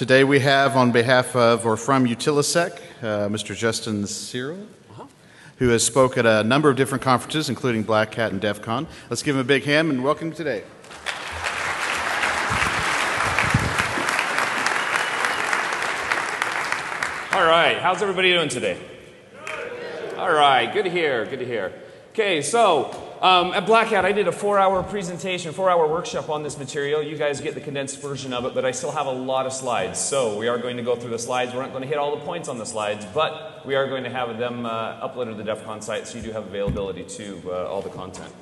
Today we have on behalf of or from Utilisec, Mr. Justin Searle, who has spoke at a number of different conferences, including Black Hat and DEFCON. Let's give him a big hand and welcome him today. All right, how's everybody doing today? All right, good to hear, good to hear. Okay, so at Black Hat I did a 4-hour presentation, 4-hour workshop on this material. You guys get the condensed version of it, but I still have a lot of slides. So we are going to go through the slides. We're not going to hit all the points on the slides, but we are going to have them uploaded to the DEFCON site, so you do have availability to all the content.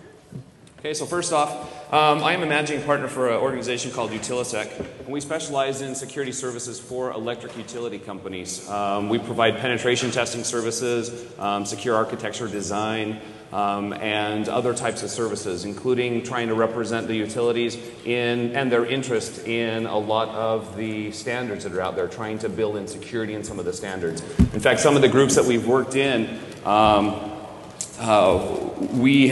Okay, so first off, I am a managing partner for an organization called Utilisec, and we specialize in security services for electric utility companies. We provide penetration testing services, secure architecture design, and other types of services, including trying to represent the utilities and their interest in a lot of the standards that are out there, trying to build in security in some of the standards. In fact, some of the groups that we've worked in, we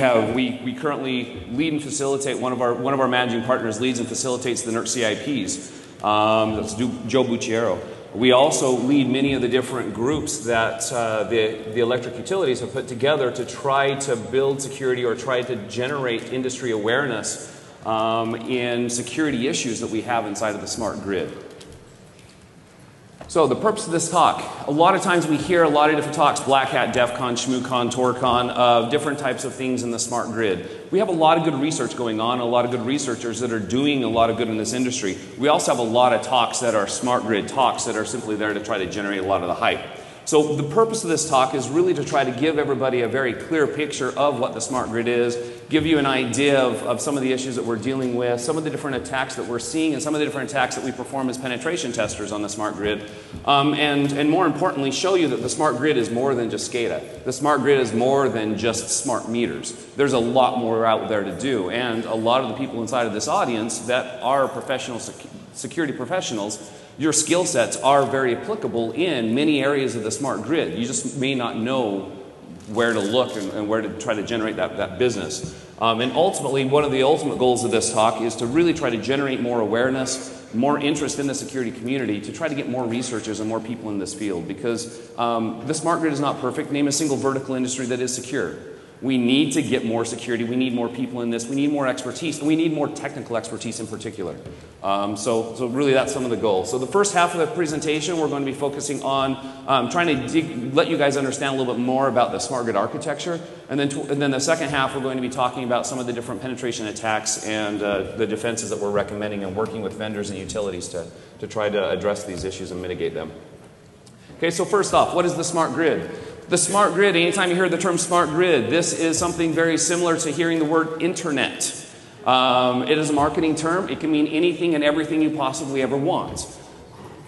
currently lead and facilitate, one of our managing partners leads and facilitates the NERC CIPs. That's Joe Bucciero. We also lead many of the different groups that the electric utilities have put together to try to build security or try to generate industry awareness in security issues that we have inside of the smart grid. So the purpose of this talk, a lot of times we hear a lot of different talks, Black Hat, DEFCON, ShmooCon, TourCon, of different types of things in the smart grid. We have a lot of good research going on, a lot of good researchers that are doing a lot of good in this industry. We also have a lot of talks that are smart grid talks that are simply there to try to generate a lot of the hype. So the purpose of this talk is really to try to give everybody a very clear picture of what the smart grid is, give you an idea of some of the issues that we're dealing with, some of the different attacks that we're seeing, and some of the different attacks that we perform as penetration testers on the smart grid, and more importantly, show you that the smart grid is more than just SCADA. The smart grid is more than just smart meters. There's a lot more out there to do, and a lot of the people inside of this audience that are professional security professionals, your skill sets are very applicable in many areas of the smart grid. You just may not know where to look and where to try to generate that business. And ultimately, one of the ultimate goals of this talk is to really try to generate more awareness, more interest in the security community, to try to get more researchers and more people in this field, because the smart grid is not perfect. Name a single vertical industry that is secure. We need to get more security. We need more people in this. We need more expertise. And we need more technical expertise in particular. So really that's some of the goals. So the first half of the presentation, we're going to be focusing on trying to let you guys understand a little bit more about the smart grid architecture. And then the second half, we're going to be talking about some of the different penetration attacks and the defenses that we're recommending and working with vendors and utilities to try to address these issues and mitigate them. Okay, so first off, what is the smart grid? The smart grid, anytime you hear the term smart grid, this is something very similar to hearing the word internet. It is a marketing term. It can mean anything and everything you possibly ever want.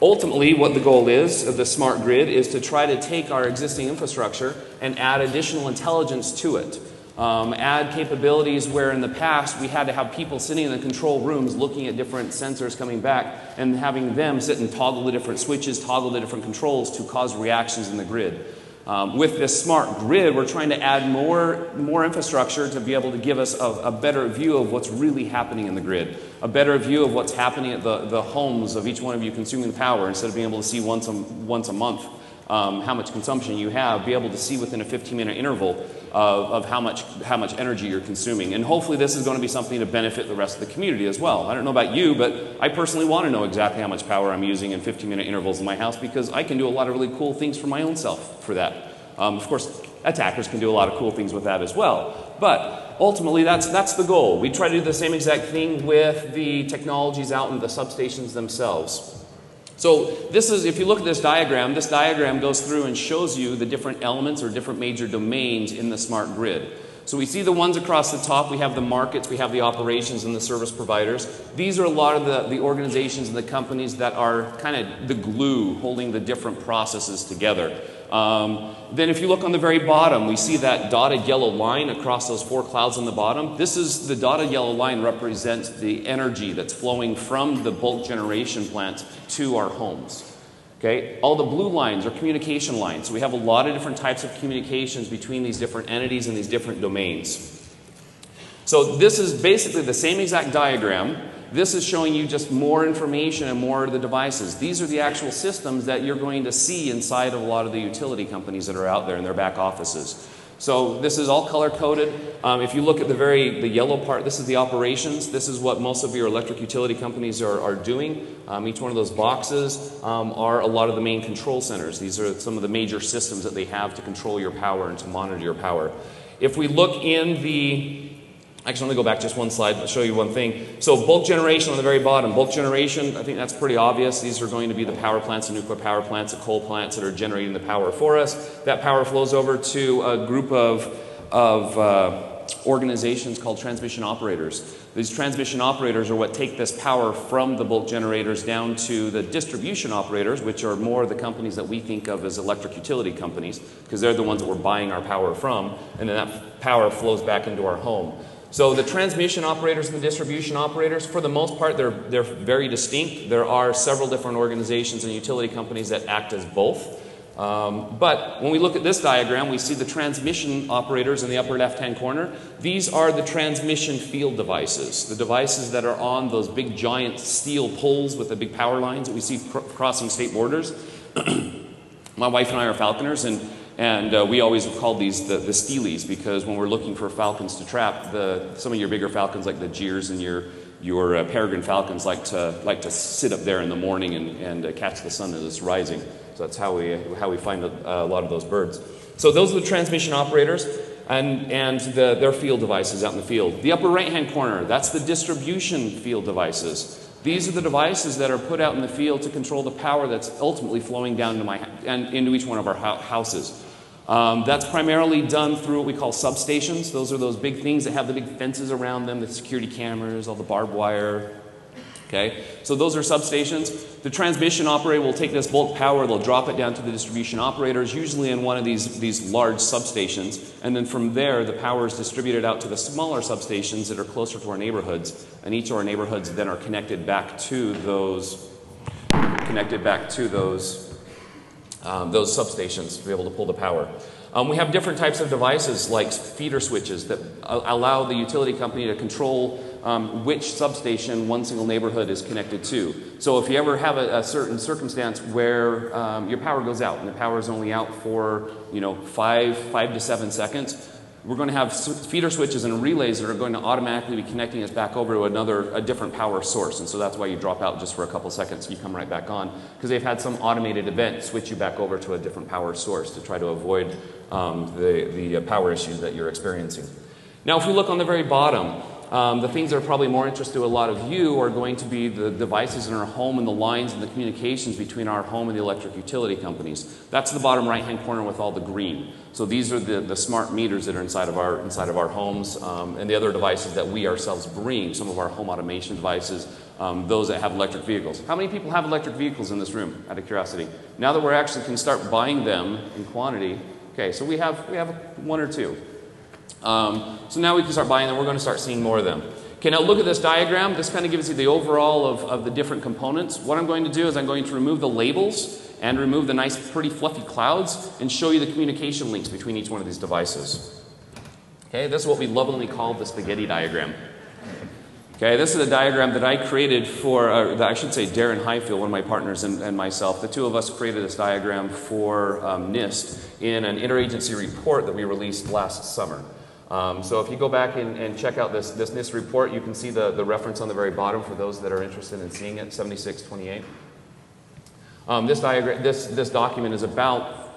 Ultimately, what the goal is of the smart grid is to try to take our existing infrastructure and add additional intelligence to it. Add capabilities where in the past we had to have people sitting in the control rooms looking at different sensors coming back and having them sit and toggle the different switches, toggle the different controls to cause reactions in the grid. With this smart grid, we're trying to add more infrastructure to be able to give us a better view of what's really happening in the grid, a better view of what's happening at the homes of each one of you consuming power, instead of being able to see once a month how much consumption you have, be able to see within a 15-minute interval of how much energy you're consuming. And hopefully this is going to be something to benefit the rest of the community as well. I don't know about you, but I personally want to know exactly how much power I'm using in 15-minute intervals in my house, because I can do a lot of really cool things for my own self for that. Of course, attackers can do a lot of cool things with that as well. But ultimately, that's the goal. We try to do the same exact thing with the technologies out in the substations themselves. So this is, if you look at this diagram goes through and shows you the different elements or different major domains in the smart grid. So we see the ones across the top. We have the markets, we have the operations, and the service providers. These are a lot of the organizations and the companies that are kind of the glue holding the different processes together. Then if you look on the very bottom, we see that dotted yellow line across those 4 clouds on the bottom. This is the dotted yellow line represents the energy that's flowing from the bulk generation plant to our homes. Okay? All the blue lines are communication lines. So we have a lot of different types of communications between these different entities and these different domains. So this is basically the same exact diagram This is showing you just more information and more of the devices. These are the actual systems that you're going to see inside of a lot of the utility companies that are out there in their back offices. So this is all color-coded. If you look at the yellow part, this is the operations. This is what most of your electric utility companies are doing. Each one of those boxes are a lot of the main control centers. These are some of the major systems that they have to control your power and to monitor your power. If we look in the actually, let me go back just one slide and show you one thing. So bulk generation on the very bottom. Bulk generation, I think that's pretty obvious. These are going to be the power plants, the nuclear power plants, the coal plants that are generating the power for us. That power flows over to a group of organizations called transmission operators. These transmission operators are what take this power from the bulk generators down to the distribution operators, which are more the companies that we think of as electric utility companies, because they're the ones that we're buying our power from, and then that power flows back into our home. So the transmission operators and the distribution operators, for the most part, they're very distinct. There are several different organizations and utility companies that act as both. But when we look at this diagram, we see the transmission operators in the upper left-hand corner. These are the transmission field devices, the devices that are on those big giant steel poles with the big power lines that we see crossing state borders. My wife and I are falconers, and we always have called these the steelies, because when we're looking for falcons to trap, some of your bigger falcons like the Jeers and your peregrine falcons like to sit up there in the morning and catch the sun as it's rising. So that's how we find a lot of those birds. So those are the transmission operators and their field devices out in the field. The upper right-hand corner, that's the distribution field devices. These are the devices that are put out in the field to control the power that's ultimately flowing down into each one of our houses. That's primarily done through what we call substations. Those are those big things that have the big fences around them, the security cameras, all the barbed wire. Okay, so those are substations. The transmission operator will take this bulk power, they'll drop it down to the distribution operators, usually in one of these large substations, and then from there the power is distributed out to the smaller substations that are closer to our neighborhoods, and each of our neighborhoods then are connected back to those substations to be able to pull the power. We have different types of devices like feeder switches that allow the utility company to control which substation one single neighborhood is connected to. So if you ever have a certain circumstance where your power goes out and the power is only out for 5 to 7 seconds, we're going to have feeder switches and relays that are going to automatically be connecting us back over to a different power source. And so that's why you drop out just for a couple seconds and you come right back on, because they've had some automated event switch you back over to a different power source to try to avoid the power issues that you're experiencing. Now, if we look on the very bottom, the things that are probably more interest to a lot of you are going to be the devices in our home and the lines and the communications between our home and the electric utility companies. That's the bottom right-hand corner with all the green. So these are the smart meters that are inside of our homes, and the other devices that we ourselves bring, some of our home automation devices, those that have electric vehicles. How many people have electric vehicles in this room, out of curiosity? Now that we actually can start buying them in quantity, okay, so we have one or two. So now we can start buying them. We're going to start seeing more of them. Okay, now look at this diagram. This kind of gives you the overall of the different components. What I'm going to do is I'm going to remove the labels and remove the nice, pretty, fluffy clouds and show you the communication links between each one of these devices. Okay, this is what we lovingly call the spaghetti diagram. Okay, this is a diagram that I created for, I should say Darren Highfield, one of my partners, and myself. The two of us created this diagram for NIST in an interagency report that we released last summer. So if you go back and check out this NIST report, you can see the reference on the very bottom for those that are interested in seeing it, 7628. This document is about,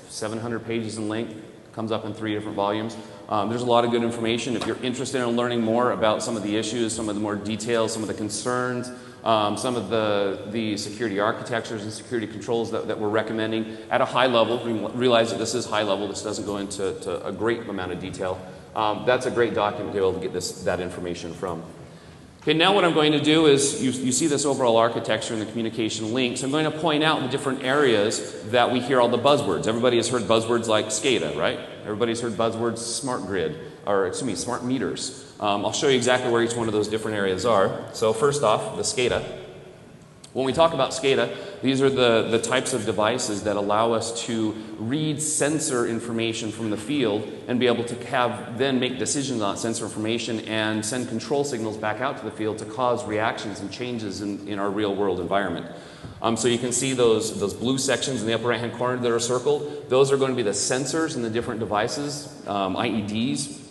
700 pages in length. Comes up in 3 different volumes. There's a lot of good information. If you're interested in learning more about some of the issues, some of the more details, some of the concerns, some of the security architectures and security controls that we're recommending at a high level, realize that this is high level, this doesn't go into a great amount of detail. That's a great document to be able to get that information from. Okay, now what I'm going to do is, you see this overall architecture and the communication links. I'm going to point out the different areas that we hear all the buzzwords. Everybody has heard buzzwords like SCADA, right? Everybody's heard buzzwords smart grid, or smart meters. I'll show you exactly where each one of those different areas are. So first off, the SCADA. When we talk about SCADA, these are the types of devices that allow us to read sensor information from the field and be able to then make decisions on sensor information and send control signals back out to the field to cause reactions and changes in our real world environment. So you can see those blue sections in the upper right hand corner that are circled. Those are going to be the sensors in the different devices, IEDs,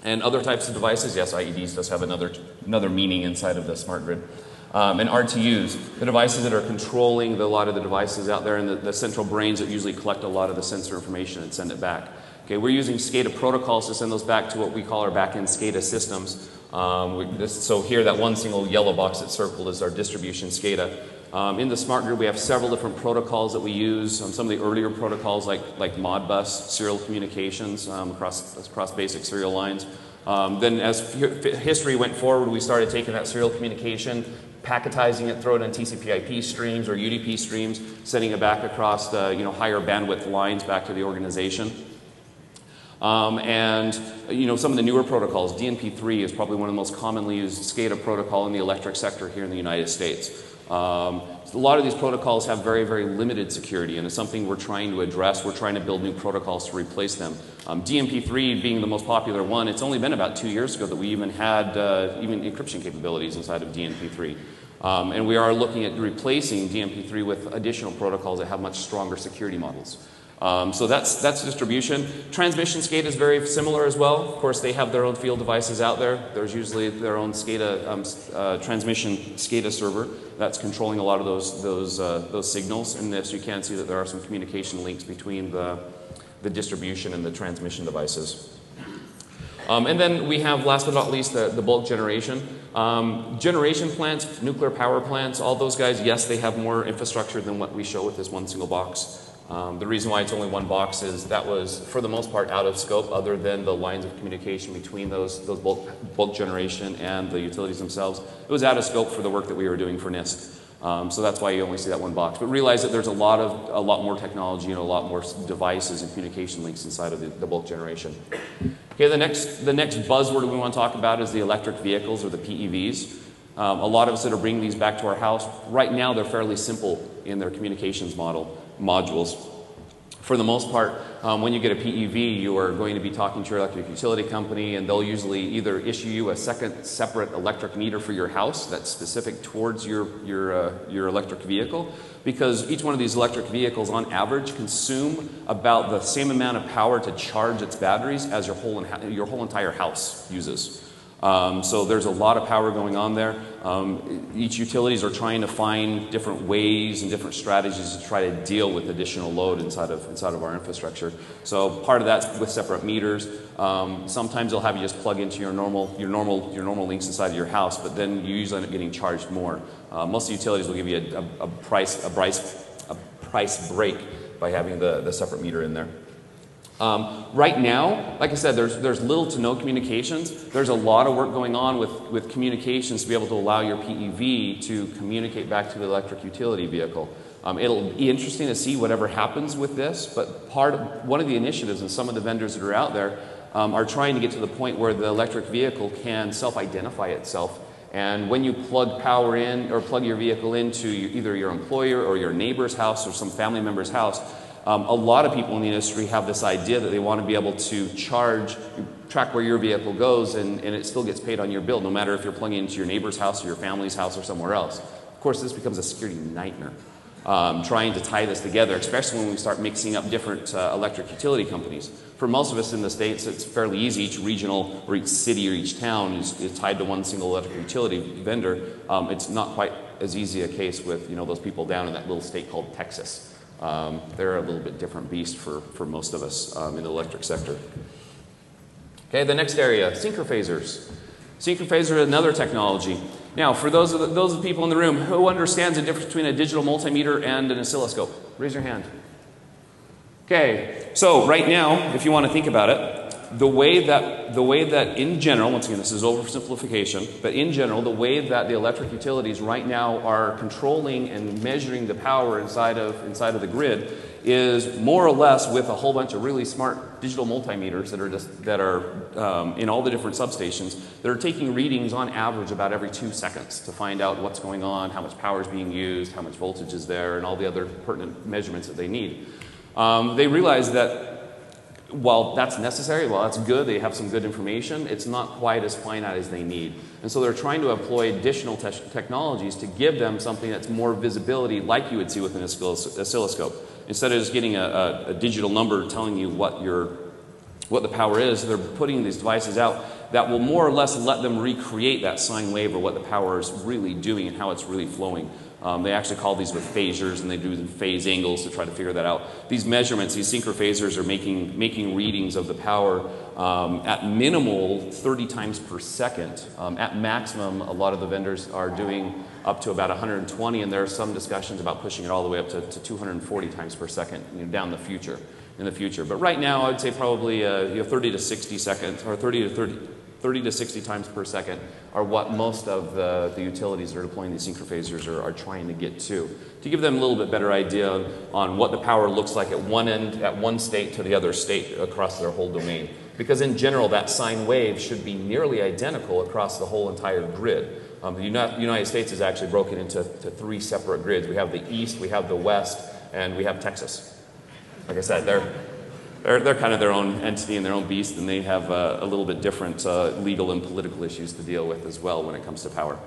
and other types of devices. Yes, IEDs does have another meaning inside of the smart grid. And RTUs, the devices that are controlling a lot of the devices out there, and the central brains that usually collect a lot of the sensor information and send it back. Okay, we're using SCADA protocols to send those back to what we call our back-end SCADA systems. So here, that one single yellow box that's circled is our distribution SCADA. In the smart grid, we have several different protocols that we use. Some of the earlier protocols like Modbus, serial communications across basic serial lines. Then as history went forward, we started taking that serial communication, packetizing it, throw it in TCP/IP streams or UDP streams, sending it back across the higher bandwidth lines back to the organization. And some of the newer protocols, DNP3 is probably one of the most commonly used SCADA protocol in the electric sector here in the United States. A lot of these protocols have very, very limited security, and it's something we're trying to address. We're trying to build new protocols to replace them. DNP3 being the most popular one, it's only been about 2 years ago that we even had even encryption capabilities inside of DNP3. And we are looking at replacing DNP3 with additional protocols that have much stronger security models. So that's distribution. Transmission SCADA is very similar as well. Of course, they have their own field devices out there. There's usually their own SCADA transmission SCADA server that's controlling a lot of those signals. In this, you can see that there are some communication links between the distribution and the transmission devices. And then we have, last but not least, the bulk generation. Generation plants, nuclear power plants, all those guys, yes, they have more infrastructure than what we show with this one single box. The reason why it's only one box is that was, for the most part, out of scope, other than the lines of communication between those bulk generation and the utilities themselves. It was out of scope for the work that we were doing for NIST. So that's why you only see that one box. But realize that there's a lot more technology and a lot more devices and communication links inside of the bulk generation. Okay, the next buzzword we want to talk about is the electric vehicles, or the PEVs. A lot of us that are bringing these back to our house, right now they're fairly simple in their communications modules. For the most part, when you get a PEV, you are going to be talking to your electric utility company, and they'll usually either issue you a second separate electric meter for your house that's specific towards your electric vehicle, because each one of these electric vehicles on average consume about the same amount of power to charge its batteries as your whole entire house uses. So there's a lot of power going on there. Each utilities are trying to find different ways and different strategies to try to deal with additional load inside of our infrastructure. So part of that's with separate meters. Sometimes they'll have you just plug into your normal links inside of your house, but then you usually end up getting charged more. Most utilities will give you a price break by having the separate meter in there. Right now, like I said, there's little to no communications. There's a lot of work going on with communications to be able to allow your PEV to communicate back to the electric utility vehicle. It'll be interesting to see whatever happens with this, but one of the initiatives and some of the vendors that are out there are trying to get to the point where the electric vehicle can self-identify itself. And when you plug power in or plug your vehicle into either your employer or your neighbor's house or some family member's house, a lot of people in the industry have this idea that they want to be able to track where your vehicle goes, and it still gets paid on your bill, no matter if you're plugging into your neighbor's house or your family's house or somewhere else. Of course, this becomes a security nightmare, trying to tie this together, especially when we start mixing up different electric utility companies. For most of us in the States, it's fairly easy. Each regional or each city or each town is tied to one single electric utility vendor. It's not quite as easy a case with those people down in that little state called Texas. They're a little bit different beast for most of us in the electric sector. Okay, the next area, synchrophasers. Synchrophasers is another technology. Now, for those of the people in the room, who understands the difference between a digital multimeter and an oscilloscope? Raise your hand. Okay, so right now, if you want to think about it, The way that in general, once again, this is oversimplification, but in general, the way that the electric utilities right now are controlling and measuring the power inside of the grid is more or less with a whole bunch of really smart digital multimeters that are in all the different substations that are taking readings on average about every 2 seconds to find out what's going on, how much power is being used, how much voltage is there, and all the other pertinent measurements that they need. They realize that while that's necessary, while that's good, they have some good information, it's not quite as finite as they need. And so they're trying to employ additional technologies to give them something that's more visibility like you would see with an oscilloscope. Instead of just getting a digital number telling you what the power is, they're putting these devices out that will more or less let them recreate that sine wave or what the power is really doing and how it's really flowing. They actually call these with phasers, and they do phase angles to try to figure that out. These measurements, these synchrophasers, are making readings of the power at minimal 30 times per second. At maximum, a lot of the vendors are doing up to about 120, and there are some discussions about pushing it all the way up to 240 times per second, down the future, in the future. But right now, I would say probably 30 to 60 seconds, or 30 to 60 times per second are what most of the utilities that are deploying these synchrophasers are trying to get to give them a little bit better idea on what the power looks like at one end, at one state to the other state across their whole domain. Because in general, that sine wave should be nearly identical across the whole entire grid. The United States is actually broken into 3 separate grids. We have the East, we have the West, and we have Texas. Like I said, they're kind of their own entity and their own beast, and they have a little bit different legal and political issues to deal with as well when it comes to power.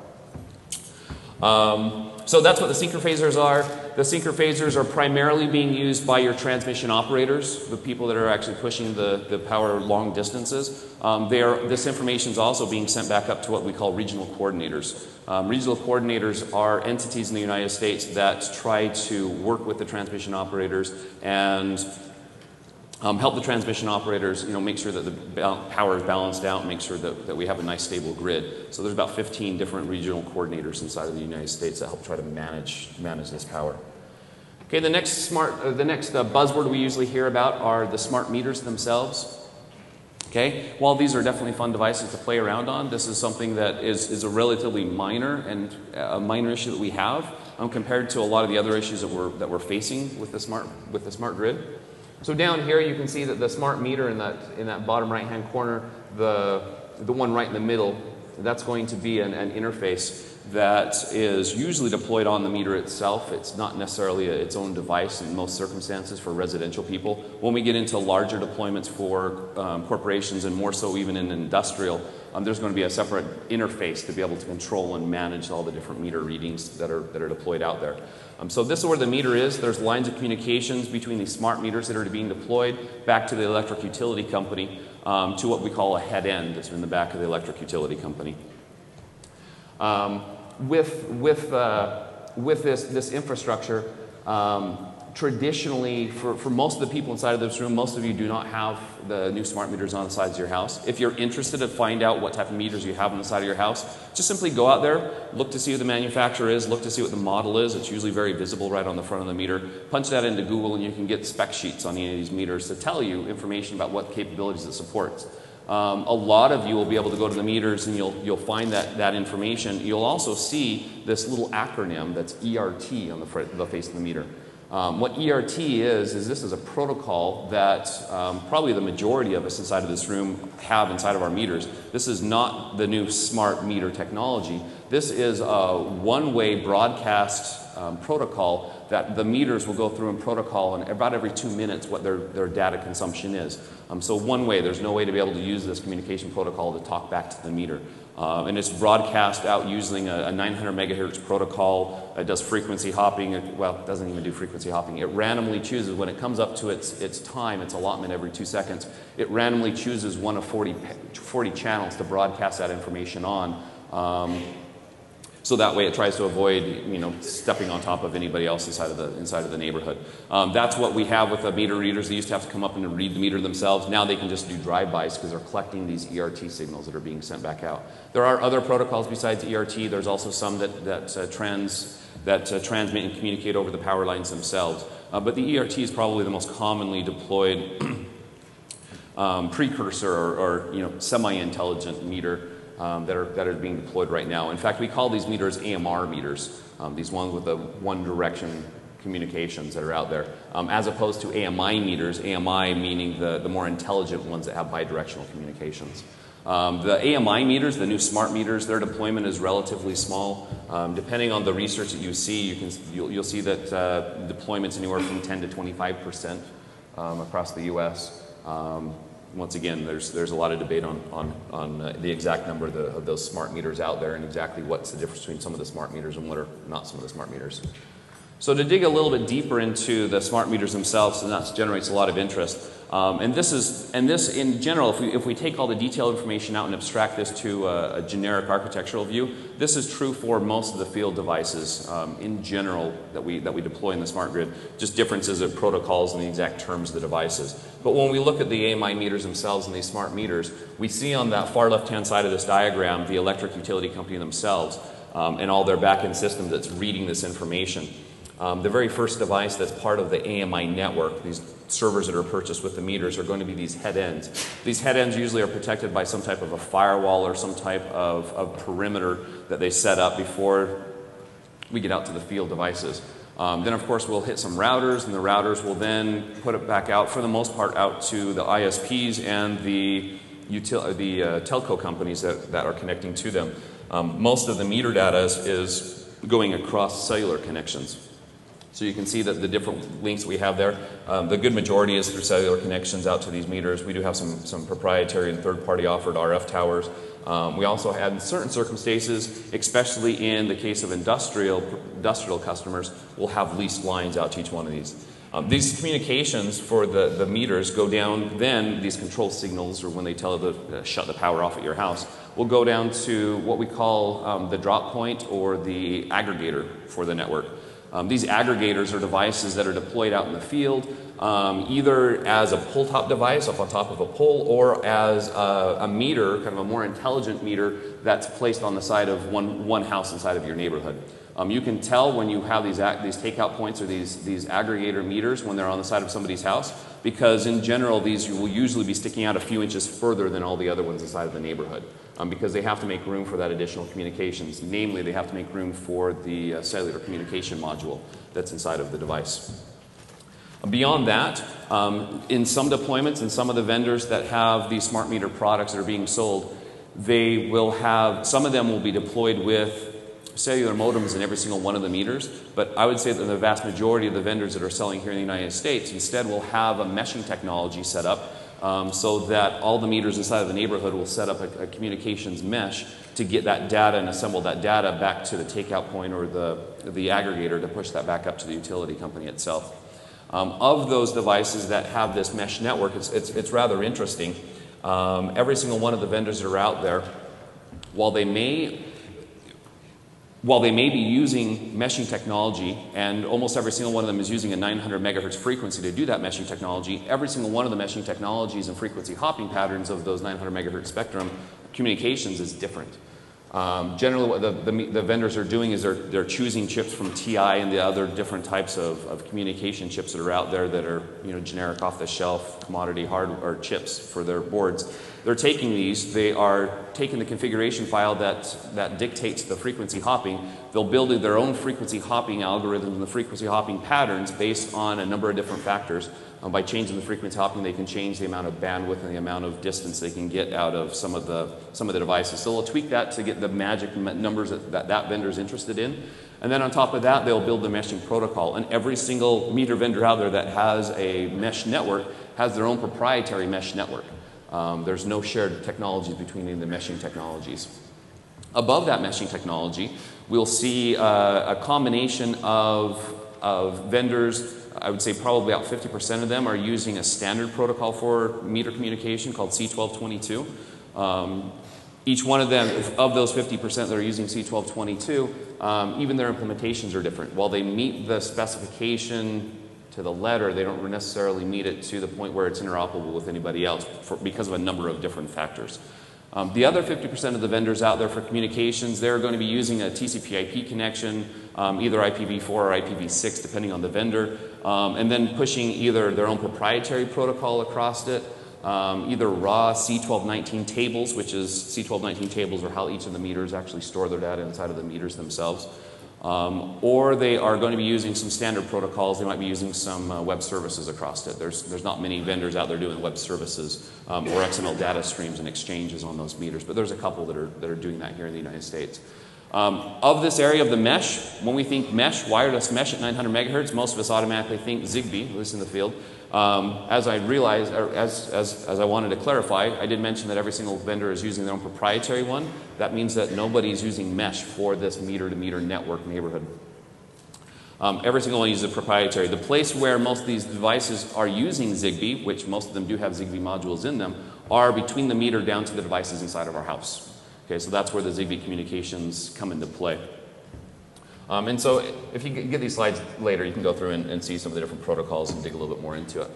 So that's what the synchrophasers are. The synchrophasers are primarily being used by your transmission operators, the people that are actually pushing the power long distances. This information is also being sent back up to what we call regional coordinators. Regional coordinators are entities in the United States that try to work with the transmission operators and help the transmission operators, make sure that the power is balanced out and make sure that we have a nice stable grid. So there's about 15 different regional coordinators inside of the United States that help try to manage this power. Okay, the next buzzword we usually hear about are the smart meters themselves. Okay, while these are definitely fun devices to play around on, this is something that is a relatively minor issue that we have compared to a lot of the other issues that we're facing with the smart grid. So down here you can see that the smart meter in that bottom right hand corner, the one right in the middle, that's going to be an interface that is usually deployed on the meter itself. It's not necessarily its own device in most circumstances for residential people. When we get into larger deployments for corporations and more so even in industrial, there's going to be a separate interface to be able to control and manage all the different meter readings that are deployed out there. So this is where the meter is. There's lines of communications between these smart meters that are being deployed back to the electric utility company to what we call a head end that's in the back of the electric utility company. With this infrastructure, traditionally, for most of the people inside of this room, most of you do not have the new smart meters on the sides of your house. If you're interested to find out what type of meters you have on the side of your house, just simply go out there, look to see who the manufacturer is, look to see what the model is. It's usually very visible right on the front of the meter. Punch that into Google and you can get spec sheets on any of these meters to tell you information about what capabilities it supports. A lot of you will be able to go to the meters and you'll find that information. You'll also see this little acronym that's ERT on the face of the meter. What ERT is this is a protocol that probably the majority of us inside of this room have inside of our meters. This is not the new smart meter technology. This is a one-way broadcast protocol that the meters will go through in protocol and about every 2 minutes what their data consumption is. So one way, there's no way to be able to use this communication protocol to talk back to the meter. And it's broadcast out using a 900 megahertz protocol. It does frequency hopping. It doesn't even do frequency hopping. It randomly chooses, when it comes up to its time, its allotment every 2 seconds, it randomly chooses one of 40 channels to broadcast that information on. So that way it tries to avoid, stepping on top of anybody else inside of the neighborhood. That's what we have with the meter readers. They used to have to come up and read the meter themselves. Now they can just do drive-bys because they're collecting these ERT signals that are being sent back out. There are other protocols besides ERT. There's also some that transmit and communicate over the power lines themselves. But the ERT is probably the most commonly deployed precursor or semi-intelligent meter that are being deployed right now. In fact, we call these meters AMR meters, these ones with the one direction communications that are out there, as opposed to AMI meters, AMI meaning the more intelligent ones that have bidirectional communications. The AMI meters, the new smart meters, their deployment is relatively small. Depending on the research that you see, you'll see that deployments anywhere from 10 to 25% across the U.S. Once again, there's a lot of debate on the exact number of those smart meters out there and exactly what's the difference between some of the smart meters and what are not some of the smart meters. So to dig a little bit deeper into the smart meters themselves, and that generates a lot of interest. And this in general, if we take all the detailed information out and abstract this to a generic architectural view, this is true for most of the field devices in general that we deploy in the smart grid. Just differences of protocols and the exact terms of the devices. But when we look at the AMI meters themselves and these smart meters, we see on that far left-hand side of this diagram the electric utility company themselves and all their back-end system that's reading this information. The very first device that's part of the AMI network, these servers that are purchased with the meters, are going to be these head ends. These head ends usually are protected by some type of a firewall or some type of perimeter that they set up before we get out to the field devices. Then of course we'll hit some routers, and the routers will then put it back out, for the most part, out to the ISPs and the telco companies that are connecting to them. Most of the meter data is going across cellular connections. So you can see that the different links we have there, the good majority is through cellular connections out to these meters. We do have some proprietary and third-party offered RF towers. We also had, in certain circumstances, especially in the case of industrial customers, we'll have leased lines out to each one of these. These communications for the meters go down, then these control signals, or when they tell it to shut the power off at your house, will go down to what we call the drop point or the aggregator for the network. These aggregators are devices that are deployed out in the field, either as a pull-top device up on top of a pole, or as a meter, kind of a more intelligent meter that's placed on the side of one house inside of your neighborhood. You can tell when you have these takeout points or these aggregator meters when they're on the side of somebody's house, because in general these will usually be sticking out a few inches further than all the other ones inside of the neighborhood, because they have to make room for that additional communications. Namely, they have to make room for the cellular communication module that's inside of the device. Beyond that, in some deployments and some of the vendors that have these smart meter products that are being sold, they will have, some of them will be deployed with cellular modems in every single one of the meters, but I would say that the vast majority of the vendors that are selling here in the United States instead will have a meshing technology set up so that all the meters inside of the neighborhood will set up a communications mesh to get that data and assemble that data back to the takeout point or the aggregator to push that back up to the utility company itself. Of those devices that have this mesh network, it's rather interesting. Every single one of the vendors that are out there, while they may be using meshing technology, and almost every single one of them is using a 900 megahertz frequency to do that meshing technology, every single one of the meshing technologies and frequency hopping patterns of those 900 megahertz spectrum communications is different. Generally what the vendors are doing is they're choosing chips from TI and the other different types of communication chips that are out there that are generic off-the-shelf commodity hardware chips for their boards. They're taking these, they are taking the configuration file that dictates the frequency hopping. They'll build their own frequency hopping algorithm and the frequency hopping patterns based on a number of different factors. By changing the frequency hopping, they can change the amount of bandwidth and the amount of distance they can get out of some of the devices. So they'll tweak that to get the magic numbers that vendor is interested in. And then on top of that, they'll build the meshing protocol. And every single meter vendor out there that has a mesh network has their own proprietary mesh network. There's no shared technologies between the meshing technologies. Above that meshing technology, we'll see a combination of vendors. I would say probably about 50% of them are using a standard protocol for meter communication called C1222. Each one of them, of those 50% that are using C1222, even their implementations are different. While they meet the specification to the letter, they don't necessarily meet it to the point where it's interoperable with anybody else because of a number of different factors. The other 50% of the vendors out there for communications, they're going to be using a TCP/IP connection, either IPv4 or IPv6, depending on the vendor, and then pushing either their own proprietary protocol across it, either raw C1219 tables, which is C1219 tables are how each of the meters actually store their data inside of the meters themselves. Or they are going to be using some standard protocols. They might be using some web services across it. There's not many vendors out there doing web services or XML data streams and exchanges on those meters, but there's a couple that are doing that here in the United States. Of this area of the mesh, when we think mesh, wireless mesh at 900 megahertz, most of us automatically think Zigbee, at least in the field. As I realized, or as I wanted to clarify, I did mention that every single vendor is using their own proprietary one. That means that nobody's using mesh for this meter-to-meter network neighborhood. Every single one uses a proprietary. The place where most of these devices are using Zigbee, which most of them do have Zigbee modules in them, are between the meter down to the devices inside of our house. Okay, so that's where the Zigbee communications come into play. And so if you get these slides later, you can go through and see some of the different protocols and dig a little bit more into it.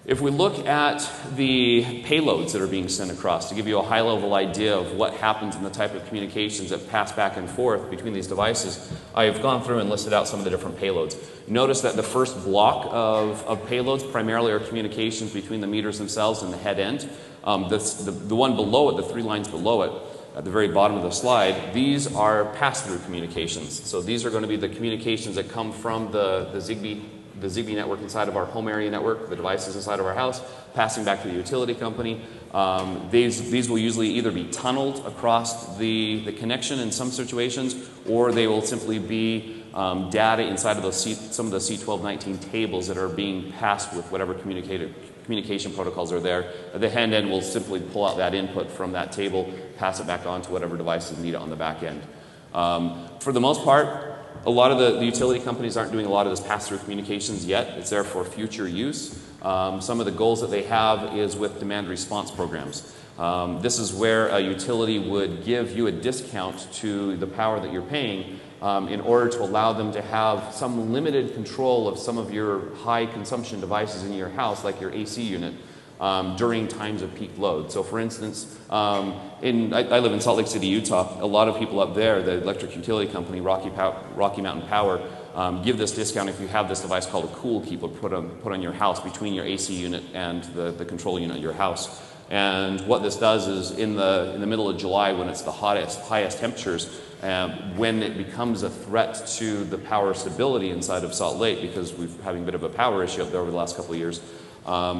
If we look at the payloads that are being sent across, to give you a high-level idea of what happens in the type of communications that pass back and forth between these devices, I've gone through and listed out some of the different payloads. Notice that the first block of payloads primarily are communications between the meters themselves and the head end. The one below it, the 3 lines below it, at the very bottom of the slide, these are pass-through communications. So these are going to be the communications that come from the Zigbee network inside of our home area network, the devices inside of our house, passing back to the utility company. These will usually either be tunneled across the connection in some situations, or they will simply be data inside of those some of the C1219 tables that are being passed with whatever communication protocols are there. The hand end will simply pull out that input from that table, pass it back on to whatever devices need it on the back end. For the most part, a lot of the utility companies aren't doing a lot of this pass-through communications yet. It's there for future use. Some of the goals that they have is with demand response programs. This is where a utility would give you a discount to the power that you're paying in order to allow them to have some limited control of some of your high consumption devices in your house, like your AC unit, during times of peak load. So for instance, I live in Salt Lake City, Utah. A lot of people up there, the electric utility company, Rocky Mountain Power, give this discount if you have this device called a cool keep put on your house between your AC unit and the control unit of your house. And what this does is in the middle of July, when it's the highest temperatures, when it becomes a threat to the power stability inside of Salt Lake, because we're having a bit of a power issue up there over the last couple of years,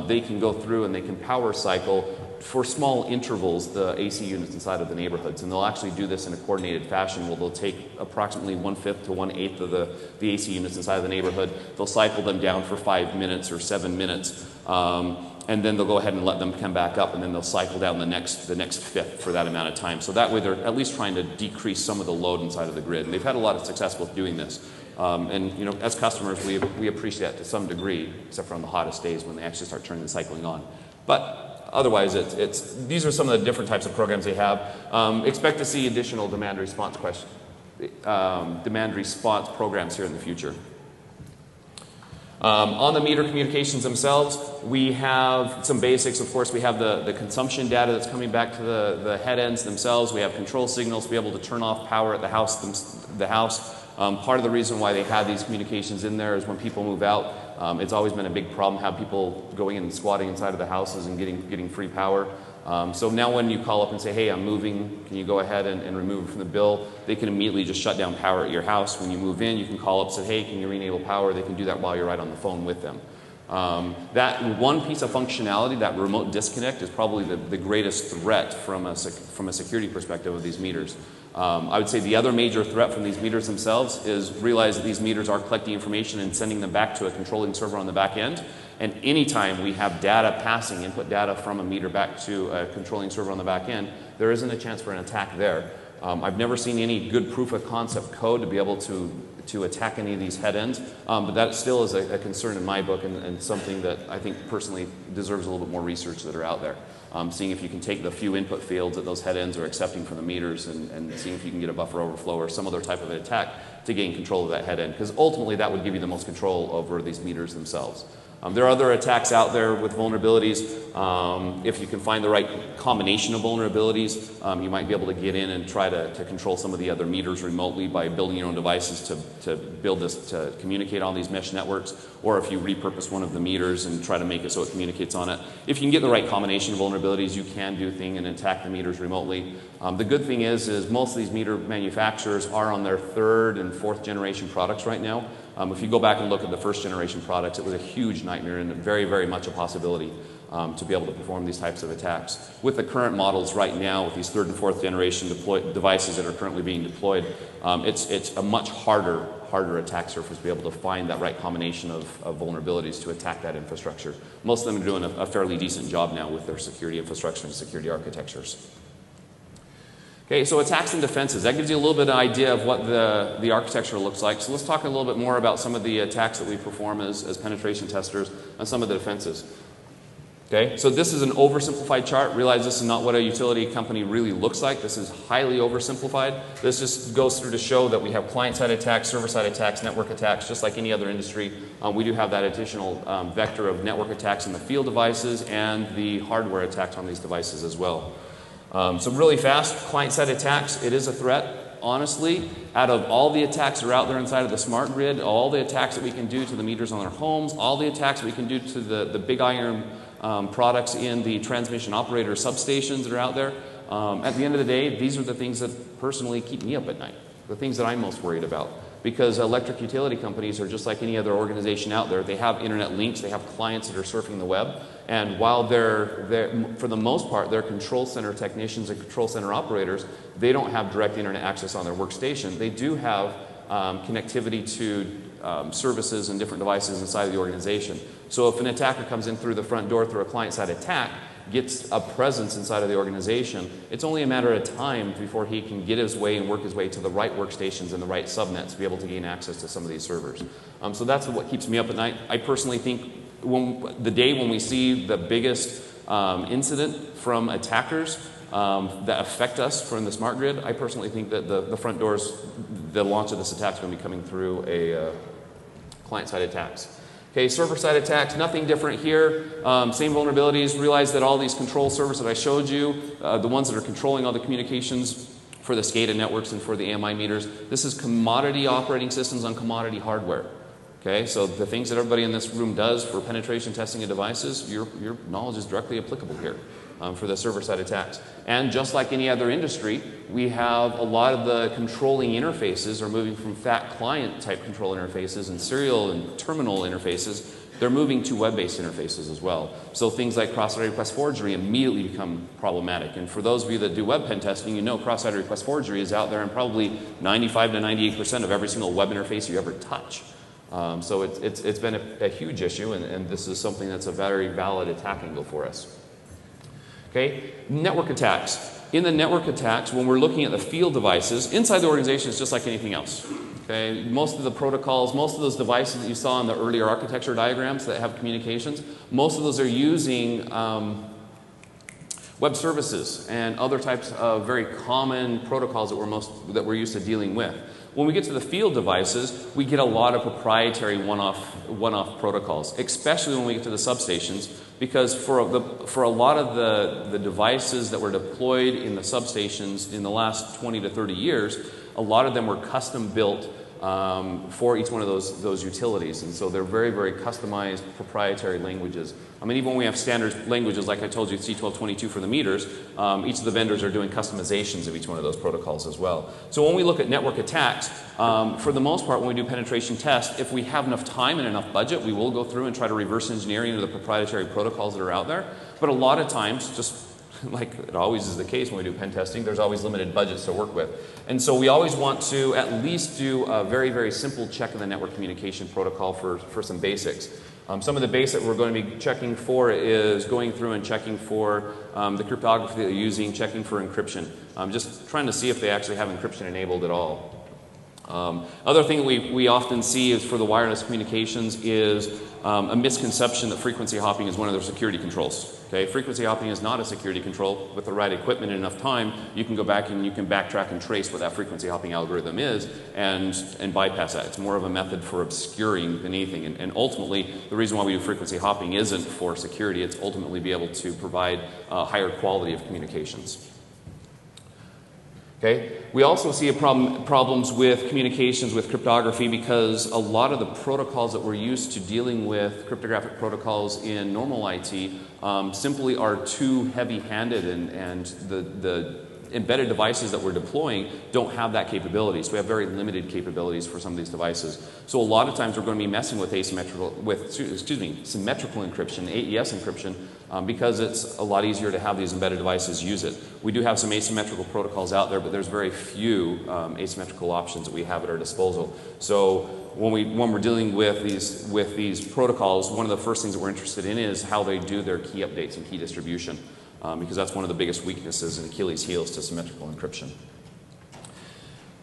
they can go through and they can power cycle for small intervals the AC units inside of the neighborhoods. And they'll actually do this in a coordinated fashion where they'll take approximately 1/5 to 1/8 of the AC units inside of the neighborhood. They'll cycle them down for 5 minutes or 7 minutes. And then they'll go ahead and let them come back up, and then they'll cycle down the next fifth for that amount of time. So that way they're at least trying to decrease some of the load inside of the grid. And they've had a lot of success with doing this. And you know, as customers, we appreciate that to some degree, except for on the hottest days when they actually start turning the cycling on. But otherwise, these are some of the different types of programs they have. Expect to see additional demand response programs here in the future. On the meter communications themselves, we have some basics. Of course, we have the consumption data that's coming back to the head ends themselves. We have control signals to be able to turn off power at the house. Part of the reason why they have these communications in there is when people move out, it's always been a big problem, have people going in and squatting inside of the houses and getting free power. So now when you call up and say, hey, I'm moving, can you go ahead and remove it from the bill? They can immediately just shut down power at your house. When you move in, you can call up and say, hey, can you re-enable power? They can do that while you're right on the phone with them. That one piece of functionality, that remote disconnect, is probably the greatest threat from a security perspective of these meters. I would say the other major threat from these meters themselves is realize that these meters are collecting information and sending them back to a controlling server on the back end. And anytime we have data passing, input data from a meter back to a controlling server on the back end, there isn't a chance for an attack there. I've never seen any good proof of concept code to be able to attack any of these head ends, but that still is a concern in my book and something that I think personally deserves a little bit more research that are out there. seeing if you can take the few input fields that those head ends are accepting from the meters and seeing if you can get a buffer overflow or some other type of an attack to gain control of that head end, because ultimately that would give you the most control over these meters themselves. There are other attacks out there with vulnerabilities. If you can find the right combination of vulnerabilities, you might be able to get in and try to control some of the other meters remotely by building your own devices to build this to communicate on these mesh networks, or if you repurpose one of the meters and try to make it so it communicates on it. If you can get the right combination of vulnerabilities, you can do things and attack the meters remotely. The good thing is most of these meter manufacturers are on their 3rd and 4th generation products right now. If you go back and look at the 1st generation products, it was a huge nightmare and very, very much a possibility to be able to perform these types of attacks. With the current models right now, with these 3rd and 4th generation devices that are currently being deployed, it's a much harder attack surface to be able to find that right combination of vulnerabilities to attack that infrastructure. Most of them are doing a fairly decent job now with their security infrastructure and security architectures. Okay, so attacks and defenses. That gives you a little bit of idea of what the architecture looks like. So let's talk a little bit more about some of the attacks that we perform as penetration testers and some of the defenses. Okay, so this is an oversimplified chart. Realize this is not what a utility company really looks like. This is highly oversimplified. This just goes through to show that we have client-side attacks, server-side attacks, network attacks, just like any other industry. We do have that additional vector of network attacks in the field devices and the hardware attacks on these devices as well. So really fast, client-side attacks, it is a threat. Honestly, out of all the attacks that are out there inside of the smart grid, all the attacks that we can do to the meters on our homes, all the attacks we can do to the big iron products in the transmission operator substations that are out there, at the end of the day, these are the things that personally keep me up at night, the things that I'm most worried about. Because electric utility companies are just like any other organization out there. They have internet links, they have clients that are surfing the web, and while they're for the most part, they're control center technicians and control center operators, they don't have direct internet access on their workstation. They do have connectivity to services and different devices inside of the organization. So if an attacker comes in through the front door through a client-side attack, gets a presence inside of the organization, it's only a matter of time before he can get his way and work his way to the right workstations and the right subnets to be able to gain access to some of these servers. So that's what keeps me up at night. I personally think the day when we see the biggest incident from attackers that affect us from the smart grid, I personally think that the front doors, the launch of this attack is going to be coming through a client-side attacks. Okay, server-side attacks, nothing different here. Same vulnerabilities. Realize that all these control servers that I showed you, the ones that are controlling all the communications for the SCADA networks and for the AMI meters, this is commodity operating systems on commodity hardware. Okay, so the things that everybody in this room does for penetration testing of devices, your knowledge is directly applicable here for the server-side attacks. And just like any other industry, we have a lot of the controlling interfaces are moving from fat client type control interfaces and serial and terminal interfaces. They're moving to web-based interfaces as well. So things like cross-site request forgery immediately become problematic. And for those of you that do web pen testing, you know cross-site request forgery is out there in probably 95 to 98% of every single web interface you ever touch. So it's been a huge issue, and this is something that's a very valid attack angle for us. Okay, network attacks. In the network attacks, when we're looking at the field devices, inside the organization is just like anything else. Okay, most of the protocols, most of those devices that you saw in the earlier architecture diagrams that have communications, most of those are using web services and other types of very common protocols that we're used to dealing with. When we get to the field devices, we get a lot of proprietary one-off protocols, especially when we get to the substations, because for a lot of the devices that were deployed in the substations in the last 20 to 30 years, a lot of them were custom built for each one of those utilities, and so they're very, very customized proprietary languages. I mean, even when we have standard languages, like I told you, C1222 for the meters, each of the vendors are doing customizations of each one of those protocols as well. So when we look at network attacks, for the most part, when we do penetration tests, if we have enough time and enough budget, we will go through and try to reverse engineer into the proprietary protocols that are out there. But a lot of times, just like it always is the case when we do pen testing, there's always limited budgets to work with. And so we always want to at least do a very, very simple check of the network communication protocol for some basics. Some of the basics we're going to be checking for is going through and checking for the cryptography that they're using, checking for encryption, just trying to see if they actually have encryption enabled at all. Other thing we often see is for the wireless communications is a misconception that frequency hopping is one of their security controls. Okay, frequency hopping is not a security control. With the right equipment and enough time, you can go back and you can backtrack and trace what that frequency hopping algorithm is and bypass that. It's more of a method for obscuring than anything. And ultimately, the reason why we do frequency hopping isn't for security. It's ultimately be able to provide higher quality of communications. Okay. We also see problems with communications with cryptography because a lot of the protocols that we're used to dealing with, cryptographic protocols in normal IT, simply are too heavy-handed, and the embedded devices that we're deploying don't have that capability. So we have very limited capabilities for some of these devices. So a lot of times we're going to be messing with symmetrical encryption, AES encryption, because it's a lot easier to have these embedded devices use it. We do have some asymmetrical protocols out there, but there's very few asymmetrical options that we have at our disposal. So when we're dealing with these protocols, one of the first things that we're interested in is how they do their key updates and key distribution. Because that's one of the biggest weaknesses and Achilles' heels to symmetrical encryption.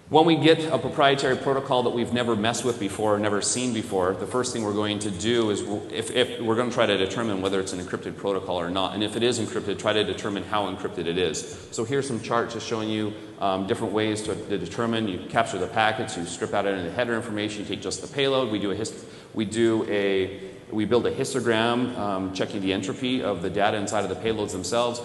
When we get a proprietary protocol that we've never messed with before, never seen before, the first thing we're going to do is, if we're going to try to determine whether it's an encrypted protocol or not, and if it is encrypted, try to determine how encrypted it is. So here's some charts just showing you different ways to determine. You capture the packets, you strip out any of the header information, you take just the payload, we build a histogram checking the entropy of the data inside of the payloads themselves.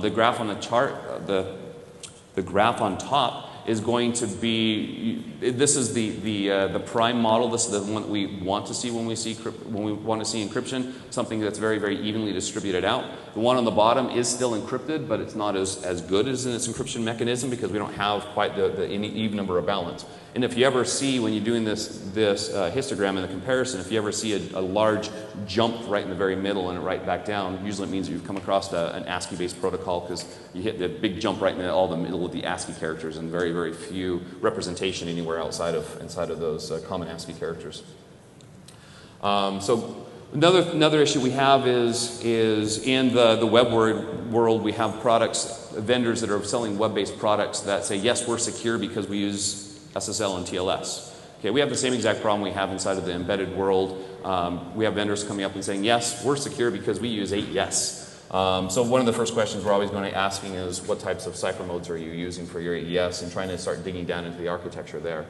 The graph on the chart, the graph on top is going to be, this is the prime model. This is the one that we want to see when we want to see encryption, something that's very, very evenly distributed out. The one on the bottom is still encrypted, but it's not as good as in its encryption mechanism because we don't have quite the even number of balance. And if you ever see, when you're doing this histogram and the comparison, if you ever see a large jump right in the very middle and right back down, usually it means you've come across an ASCII-based protocol because you hit the big jump right in the middle of the ASCII characters and very, very few representation anywhere inside of those common ASCII characters. So another issue we have is in the web world we have vendors that are selling web-based products that say, yes, we're secure because we use SSL and TLS. Okay, we have the same exact problem we have inside of the embedded world. We have vendors coming up and saying, yes, we're secure because we use AES. So one of the first questions we're always going to be asking is, what types of cipher modes are you using for your AES, and trying to start digging down into the architecture there.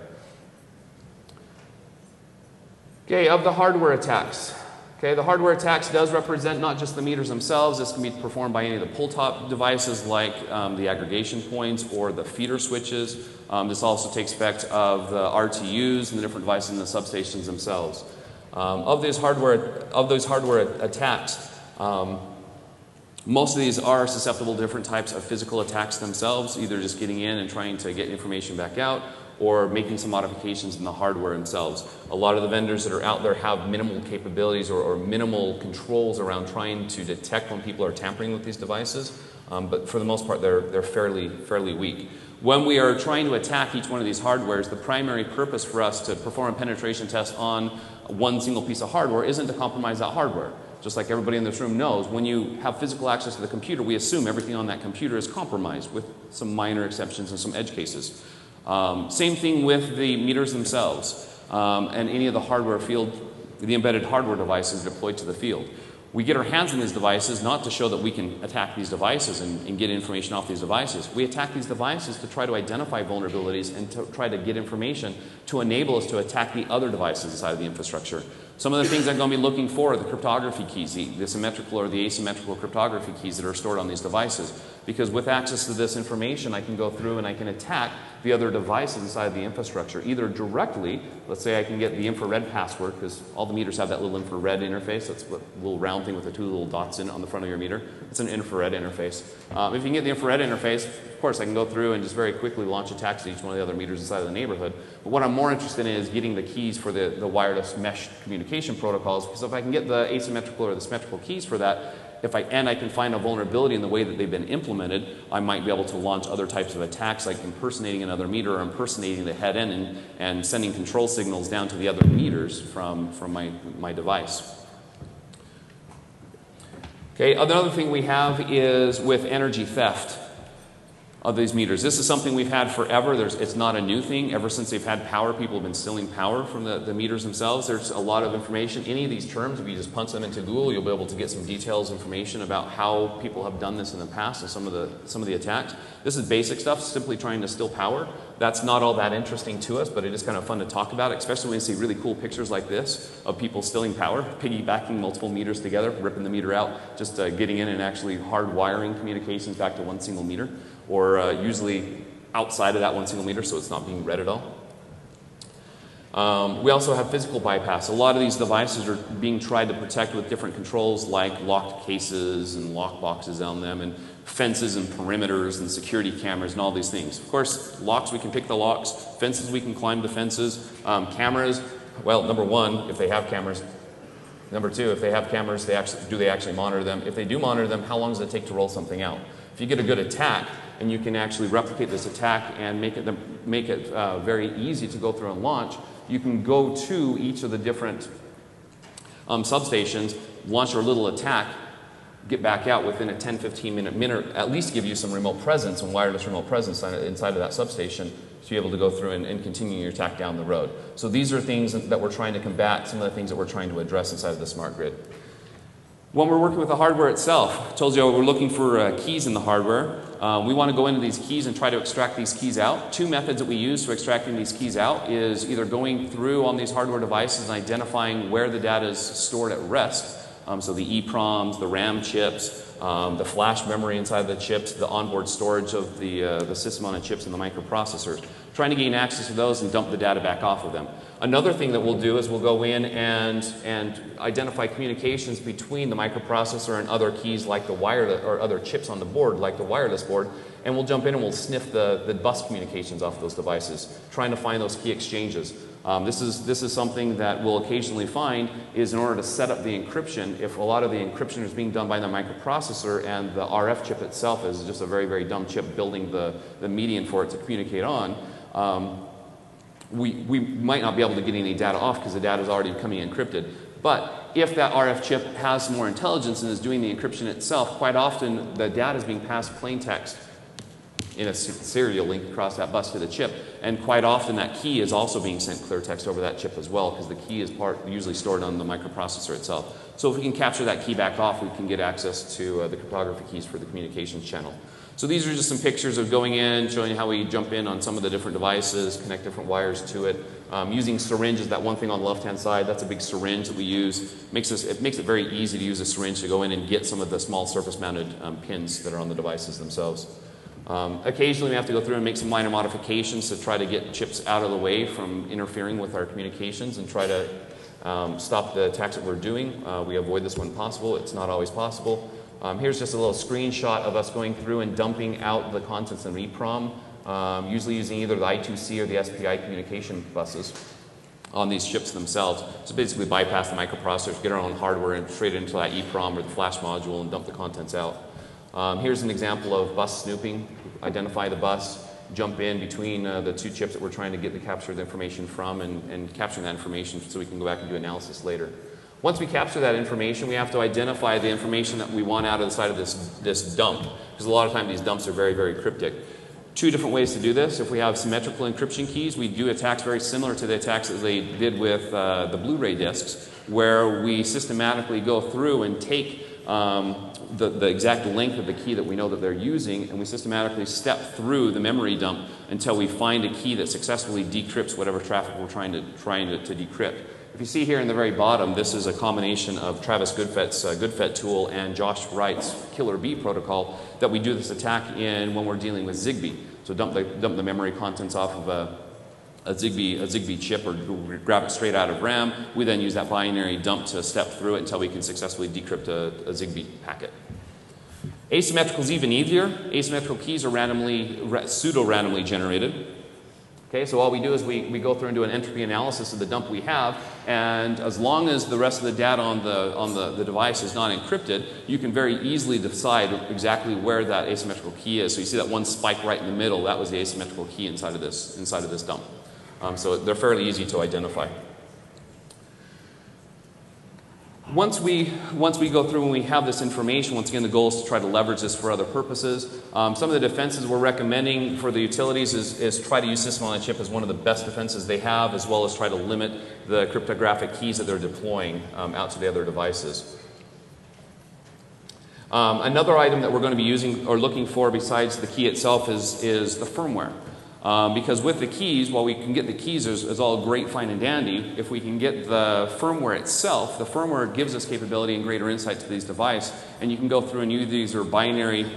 Okay, of the hardware attacks. Okay, the hardware attacks does represent not just the meters themselves. This can be performed by any of the pull-top devices like the aggregation points or the feeder switches. This also takes effect of the RTUs and the different devices in the substations themselves. Of those hardware attacks, most of these are susceptible to different types of physical attacks themselves, either just getting in and trying to get information back out, or making some modifications in the hardware themselves. A lot of the vendors that are out there have minimal capabilities or minimal controls around trying to detect when people are tampering with these devices, but for the most part they're fairly weak. When we are trying to attack each one of these hardwares, the primary purpose for us to perform a penetration test on one single piece of hardware isn't to compromise that hardware. Just like everybody in this room knows, when you have physical access to the computer, we assume everything on that computer is compromised with some minor exceptions and some edge cases. Same thing with the meters themselves and any of the embedded hardware devices deployed to the field. We get our hands on these devices not to show that we can attack these devices and get information off these devices. We attack these devices to try to identify vulnerabilities and to try to get information to enable us to attack the other devices inside of the infrastructure. Some of the things I'm going to be looking for are the cryptography keys, the symmetrical or the asymmetrical cryptography keys that are stored on these devices. Because with access to this information, I can go through and I can attack the other devices inside the infrastructure, either directly. Let's say I can get the infrared password, because all the meters have that little infrared interface. That's a little round thing with the two little dots in it on the front of your meter. It's an infrared interface. If you can get the infrared interface, of course, I can go through and just very quickly launch attacks at each one of the other meters inside of the neighborhood. But what I'm more interested in is getting the keys for the wireless mesh communication protocols, because if I can get the asymmetrical or the symmetrical keys for that, and I can find a vulnerability in the way that they've been implemented, I might be able to launch other types of attacks like impersonating another meter or impersonating the head end and sending control signals down to the other meters from my device. Okay, another thing we have is with energy theft. of these meters. This is something we've had forever. It's not a new thing. Ever since they've had power, people have been stealing power from the meters themselves. There's a lot of information. Any of these terms, if you just punch them into Google, you'll be able to get some details, information about how people have done this in the past and some of the attacks. This is basic stuff, simply trying to steal power. That's not all that interesting to us, but it is kind of fun to talk about, especially when you see really cool pictures like this of people stealing power, piggybacking multiple meters together, ripping the meter out, just getting in and actually hardwiring communications back to one single meter, or usually outside of that one single meter, so it's not being read at all. We also have physical bypass. A lot of these devices are being tried to protect with different controls like locked cases and lock boxes on them, and fences and perimeters and security cameras and all these things. Of course, locks, we can pick the locks. Fences, we can climb the fences. Cameras, well, number one, if they have cameras. Number two, if they have cameras, do they actually monitor them? If they do monitor them, how long does it take to roll something out? If you get a good attack and you can actually replicate this attack and make it very easy to go through and launch, you can go to each of the different substations, launch your little attack, get back out within a 10-15 minute, at least give you some remote presence and wireless remote presence inside of that substation to be able to go through and continue your attack down the road. So these are things that we're trying to combat, some of the things that we're trying to address inside of the smart grid. When we're working with the hardware itself, I told you we're looking for keys in the hardware. We want to go into these keys and try to extract these keys out. Two methods that we use for extracting these keys out is either going through on these hardware devices and identifying where the data is stored at rest. So the EEPROMs, the RAM chips, the flash memory inside the chips, the onboard storage of the system on the chips and the microprocessors. Trying to gain access to those and dump the data back off of them. Another thing that we'll do is we'll go in and identify communications between the microprocessor and other keys like the wireless, or other chips on the board like the wireless board, and we'll jump in and we'll sniff the bus communications off those devices, trying to find those key exchanges. This is something that we'll occasionally find is in order to set up the encryption, if a lot of the encryption is being done by the microprocessor and the RF chip itself is just a very, very dumb chip building the median for it to communicate on, we might not be able to get any data off because the data is already becoming encrypted. But if that RF chip has more intelligence and is doing the encryption itself, quite often the data is being passed plain text in a serial link across that bus to the chip, and quite often that key is also being sent clear text over that chip as well, because the key is usually stored on the microprocessor itself. So if we can capture that key back off, we can get access to the cryptography keys for the communications channel. So these are just some pictures of going in, showing you how we jump in on some of the different devices, connect different wires to it. Using syringes, that one thing on the left-hand side, that's a big syringe that we use. It makes it very easy to use a syringe to go in and get some of the small surface-mounted pins that are on the devices themselves. Occasionally we have to go through and make some minor modifications to try to get chips out of the way from interfering with our communications and try to stop the attacks that we're doing. We avoid this when possible. It's not always possible. Here's just a little screenshot of us going through and dumping out the contents of an EEPROM, usually using either the I2C or the SPI communication buses on these chips themselves. So basically bypass the microprocessors, get our own hardware and straight into that EEPROM or the flash module and dump the contents out. Here's an example of bus snooping. Identify the bus, jump in between the two chips that we're trying to get the captured information from and capturing that information so we can go back and do analysis later. Once we capture that information, we have to identify the information that we want out of the side of this dump, because a lot of times these dumps are very, very cryptic. Two different ways to do this. If we have symmetrical encryption keys, we do attacks very similar to the attacks that they did with the Blu-ray discs, where we systematically go through and take the exact length of the key that we know that they're using, and we systematically step through the memory dump until we find a key that successfully decrypts whatever traffic we're trying to decrypt. If you see here in the very bottom, this is a combination of Travis Goodfett's Goodfett tool and Josh Wright's Killer Bee protocol that we do this attack in when we're dealing with Zigbee. So dump the memory contents off of a Zigbee chip or grab it straight out of RAM. We then use that binary dump to step through it until we can successfully decrypt a Zigbee packet. Asymmetrical is even easier. Asymmetrical keys are pseudo-randomly generated. Okay, so all we do is we go through and do an entropy analysis of the dump we have, and as long as the rest of the data on the device is not encrypted, you can very easily decide exactly where that asymmetrical key is. So you see that one spike right in the middle, that was the asymmetrical key inside of this dump. So they're fairly easy to identify. Once we go through and we have this information, once again, the goal is to try to leverage this for other purposes. Some of the defenses we're recommending for the utilities is try to use system on a chip as one of the best defenses they have, as well as try to limit the cryptographic keys that they're deploying out to the other devices. Another item that we're going to be using or looking for besides the key itself is the firmware. Because with the keys, while we can get the keys is all great, fine, and dandy, if we can get the firmware itself, the firmware gives us capability and greater insight to these devices, and you can go through and use these or binary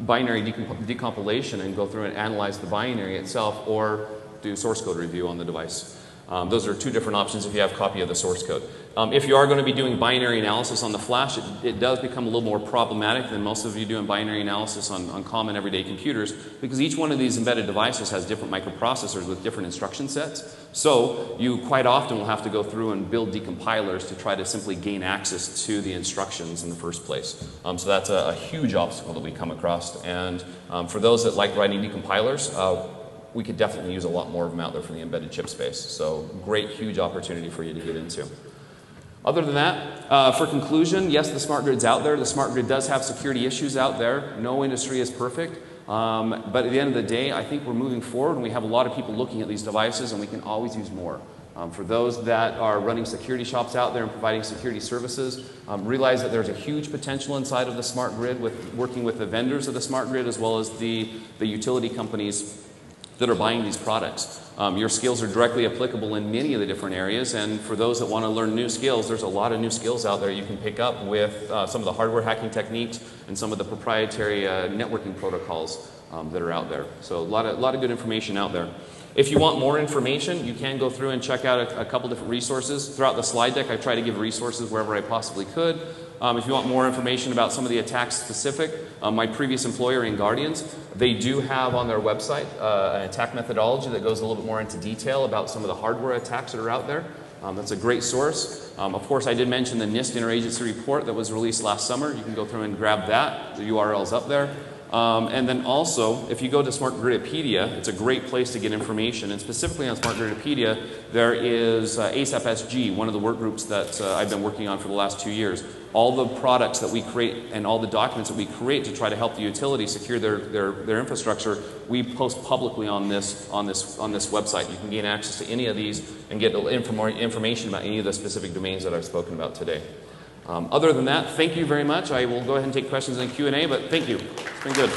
decompilation and go through and analyze the binary itself or do source code review on the device. Those are two different options if you have a copy of the source code. If you are going to be doing binary analysis on the flash, it does become a little more problematic than most of you doing binary analysis on common everyday computers, because each one of these embedded devices has different microprocessors with different instruction sets. So you quite often will have to go through and build decompilers to try to simply gain access to the instructions in the first place. So that's a huge obstacle that we come across. And for those that like writing decompilers, we could definitely use a lot more of them out there for the embedded chip space. So great, huge opportunity for you to get into. Other than that, for conclusion, yes, the smart grid's out there. The smart grid does have security issues out there. No industry is perfect. But at the end of the day, I think we're moving forward and we have a lot of people looking at these devices and we can always use more. For those that are running security shops out there and providing security services, realize that there's a huge potential inside of the smart grid with working with the vendors of the smart grid as well as the utility companies that are buying these products. Your skills are directly applicable in many of the different areas, and for those that want to learn new skills, there's a lot of new skills out there you can pick up with some of the hardware hacking techniques and some of the proprietary networking protocols that are out there. So a lot of good information out there. If you want more information, you can go through and check out a couple different resources. Throughout the slide deck, I try to give resources wherever I possibly could. If you want more information about some of the attacks specific, my previous employer, InGuardians, they do have on their website an attack methodology that goes a little bit more into detail about some of the hardware attacks that are out there. That's a great source. Of course, I did mention the NIST interagency report that was released last summer. You can go through and grab that. The URL's up there. And then also, if you go to Smart Gridopedia, it's a great place to get information. And specifically on Smart Gridopedia, there is ASAP-SG, one of the work groups that I've been working on for the last 2 years. All the products that we create and all the documents that we create to try to help the utility secure their infrastructure, we post publicly on this website. You can gain access to any of these and get information about any of the specific domains that I've spoken about today. Other than that, thank you very much. I will go ahead and take questions in Q&A, but thank you. It's been good.